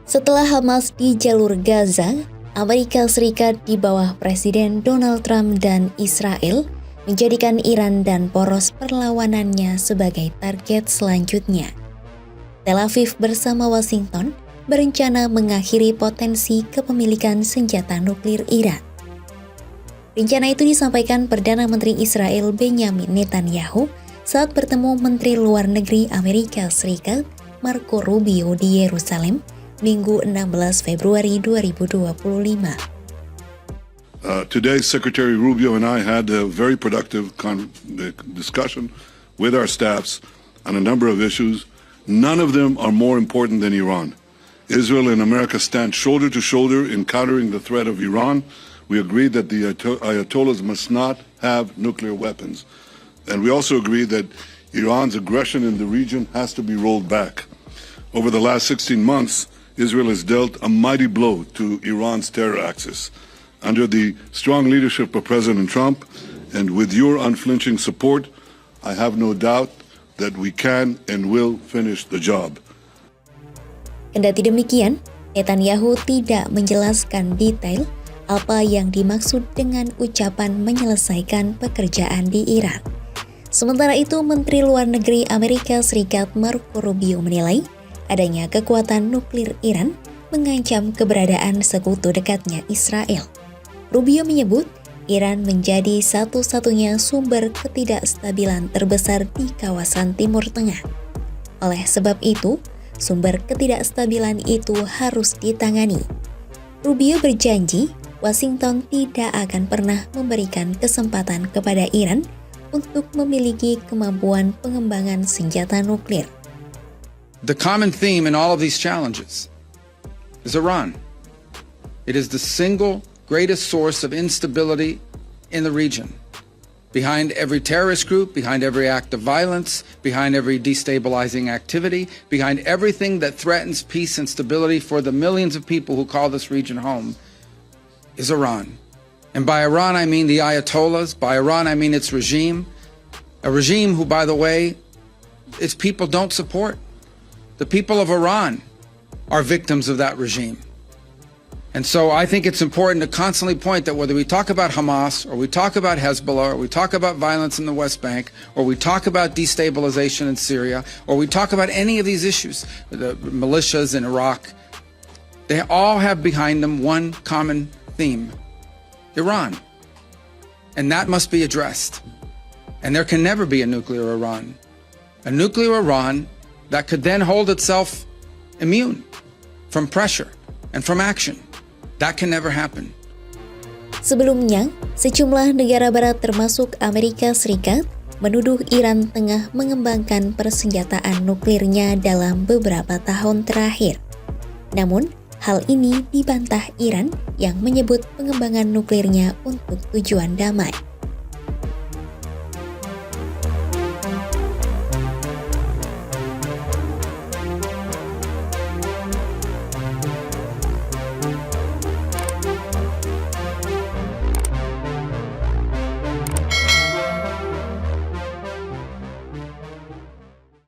Setelah Hamas di jalur Gaza, Amerika Serikat di bawah Presiden Donald Trump dan Israel menjadikan Iran dan poros perlawanannya sebagai target selanjutnya. Tel Aviv bersama Washington berencana mengakhiri potensi kepemilikan senjata nuklir Iran. Rencana itu disampaikan Perdana Menteri Israel Benjamin Netanyahu saat bertemu Menteri Luar Negeri Amerika Serikat Marco Rubio di Yerusalem, Minggu 16 Februari 2025. Today, Secretary Rubio and I had a very productive discussion with our staffs on a number of issues. None of them are more important than Iran. Israel and America stand shoulder to shoulder in countering the threat of Iran. We agreed that the Ayatollahs must not have nuclear weapons. And we also agreed that Iran's aggression in the region has to be rolled back. Over the last 16 months, Israel has dealt a mighty blow to Iran's terror axis. Under the strong leadership of President Trump and with your unflinching support, I have no doubt that we can and will finish the job. Kendati demikian, Netanyahu tidak menjelaskan detail apa yang dimaksud dengan ucapan menyelesaikan pekerjaan di Iran. Sementara itu, Menteri Luar Negeri Amerika Serikat Marco Rubio menilai adanya kekuatan nuklir Iran mengancam keberadaan sekutu dekatnya Israel. Rubio menyebut Iran menjadi satu-satunya sumber ketidakstabilan terbesar di kawasan Timur Tengah. Oleh sebab itu, sumber ketidakstabilan itu harus ditangani. Rubio berjanji Washington tidak akan pernah memberikan kesempatan kepada Iran untuk memiliki kemampuan pengembangan senjata nuklir. The common theme in all of these challenges is Iran. It is the single greatest source of instability in the region. Behind every terrorist group, behind every act of violence, behind every destabilizing activity, behind everything that threatens peace and stability for the millions of people who call this region home, is Iran. And by Iran, I mean the Ayatollahs. By Iran, I mean its regime. A regime who, by the way, its people don't support. The people of Iran are victims of that regime. And so I think it's important to constantly point that whether we talk about Hamas, or we talk about Hezbollah, or we talk about violence in the West Bank, or we talk about destabilization in Syria, or we talk about any of these issues, the militias in Iraq, they all have behind them one common theme: Iran. And that must be addressed. And there can never be a nuclear Iran. A nuclear Iran that could then hold itself immune from pressure and from action. That can never happen. Sebelumnya, sejumlah negara barat termasuk Amerika Serikat menuduh Iran tengah mengembangkan persenjataan nuklirnya dalam beberapa tahun terakhir. Namun, hal ini dibantah Iran yang menyebut pengembangan nuklirnya untuk tujuan damai.